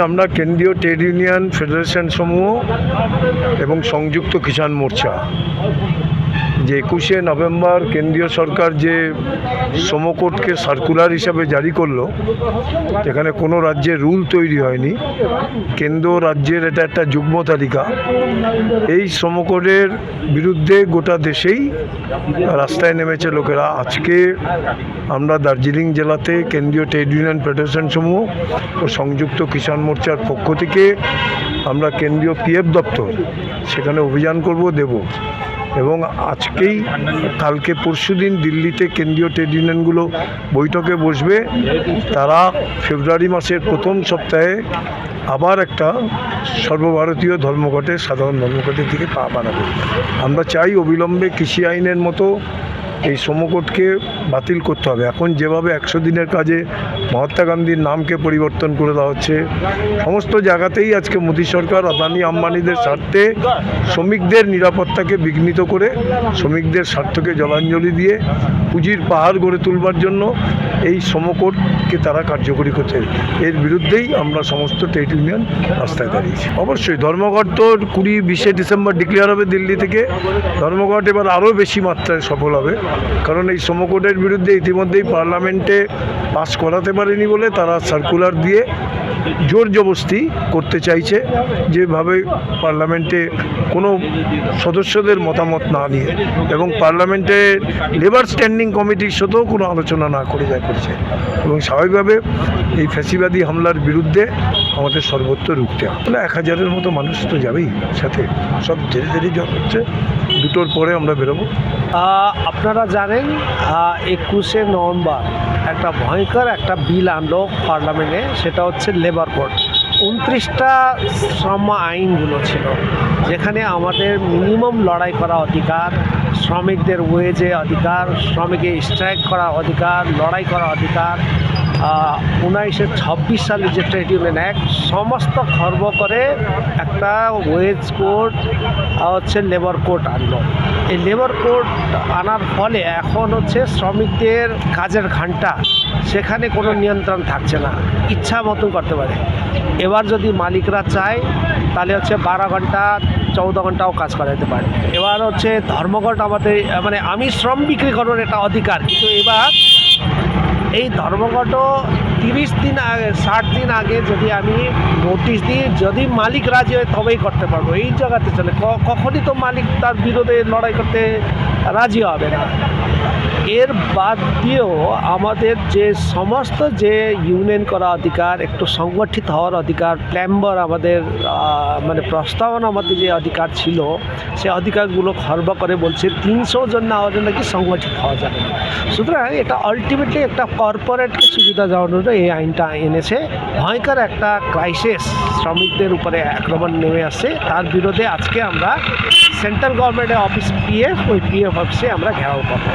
আমরা কেন্দ্রীয় trade union federation সমূহ এবং সংযুক্ত কিষাণ মোর্চা যে 21শে নভেম্বর কেন্দ্রীয় সরকার যে শ্রমকোডকে সার্কুলার হিসাবে জারি করলো, এখানে কোনো রাজ্যের রুল তৈরি হয়নি, কেন্দ্র রাজ্যের এটা একটা যুগ্ম তালিকা। এই শ্রমকোডের বিরুদ্ধে গোটা দেশেই রাস্তায় নেমেছে লোকেরা। আজকে আমরা দার্জিলিং জেলাতে কেন্দ্রীয় ট্রেড ইউনিয়ন ফেডারেশন সমূহ ও সংযুক্ত কিষাণ মোর্চার পক্ষ থেকে আমরা কেন্দ্রীয় পিএফ দপ্তর সেখানে অভিযান দেব এবং আজকেই কালকে পরশুদিন দিল্লিতে কেন্দ্রীয় ট্রেড ইউনিয়নগুলো বৈঠকে বসবে। তারা ফেব্রুয়ারি মাসের প্রথম সপ্তাহে আবার একটা সর্বভারতীয় ধর্মঘটে সাধারণ ধর্মঘটের দিকে পা বাড়াবে। আমরা চাই অবিলম্বে কৃষি আইনের মতো এই শ্রমকোডকে বাতিল করতে হবে। এখন যেভাবে 100 দিনের কাজে মহাত্মা গান্ধীর নামকে পরিবর্তন করে দেওয়া হচ্ছে, সমস্ত জায়গাতেই আজকে মোদী সরকার আদানি আম্বানিদের স্বার্থে শ্রমিকদের নিরাপত্তাকে বিঘ্নিত করে শ্রমিকদের স্বার্থকে জলাঞ্জলি দিয়ে পুঁজির পাহাড় গড়ে তুলবার জন্য এই শ্রমকোডকে তারা কার্যকরী করছে। এর বিরুদ্ধেই আমরা সমস্ত ট্রেড ইউনিয়ন রাস্তায় দাঁড়িয়েছি। অবশ্যই ধর্মঘট তো 20-20 ডিসেম্বর ডিক্লেয়ার হবে দিল্লি থেকে। ধর্মঘট এবার আরও বেশি মাত্রায় সফল হবে, কারণ এই শ্রমকোডের বিরুদ্ধে ইতিমধ্যেই পার্লামেন্টে পাস করাতে পারেনি বলে তারা সার্কুলার দিয়ে জোর জবরদস্তি করতে চাইছে, যেভাবে পার্লামেন্টে কোনো সদস্যদের মতামত না নিয়ে এবং পার্লামেন্টে লেবার স্ট্যান্ডিং কমিটির সাথেও কোনো আলোচনা না করে যা করছে। এবং স্বাভাবিকভাবে এই ফ্যাসিবাদী হামলার বিরুদ্ধে আমাদের সর্বত্র রুখতে হবে। 1000-এর মতো মানুষ তো যাবেই সাথে, সব ধীরে ধীরে জব হচ্ছে। 2টোর পরে আমরা বেরোবো। আপনারা জানেন 21শে নভেম্বর একটা ভয়ঙ্কর একটা বিল আনলো পার্লামেন্টে, সেটা হচ্ছে লেবার কোড। 29টা শ্রম আইনগুলো ছিল, যেখানে আমাদের মিনিমাম লড়াই করা অধিকার, শ্রমিকদের ওয়েজে অধিকার, শ্রমিকের স্ট্রাইক করা অধিকার, লড়াই করা অধিকার, 1926 সালের যে ট্রেড ইউনিয়ন অ্যাক্ট, সমস্ত খর্ব করে একটা ওয়েজ কোড হচ্ছে লেবার কোড আনলো। এই লেবার কোড আনার ফলে এখন হচ্ছে শ্রমিকদের কাজের ঘন্টা সেখানে কোনো নিয়ন্ত্রণ থাকছে না, ইচ্ছা মতন করতে পারে। এবার যদি মালিকরা চায় তাহলে হচ্ছে 12 ঘন্টা 14 ঘন্টাও কাজ করাতে পারে। এবার হচ্ছে ধর্মঘট আমাদের মানে আমি শ্রম বিক্রি করার একটা অধিকার, কিন্তু এবার এই ধর্মঘটও 30 দিন আগে 60 দিন আগে যদি আমি নোটিশ দিই, যদি মালিক রাজি হয় তবেই করতে পারবো। এই জায়গাতে চলে কখনই তো মালিক তার বিরোধে লড়াই করতে রাজি হবে না। এর বাদ দিয়েও আমাদের যে সমস্ত যে ইউনিয়ন করা অধিকার, একটু সংগঠিত হওয়ার অধিকার, প্ল্যাম্বার আমাদের মানে প্রস্তাবনা আমাদের যে অধিকার ছিল, সে অধিকারগুলো খর্ব করে বলছে 300 জন না হলে নাকি সংগঠিত হওয়া যাবে না। সুতরাং এটা আলটিমেটলি একটা কর্পোরেটকে সুবিধা দেওয়ার জন্য এই আইনটা এনেছে। ভয়ঙ্কর একটা ক্রাইসিস শ্রমিকদের উপরে আক্রমণ নেমে আসছে, তার বিরুদ্ধে আজকে আমরা সেন্ট্রাল গভর্নমেন্টের অফিস পিএফ, ওই পিএফ অফিসে আমরা ঘেরাও করব।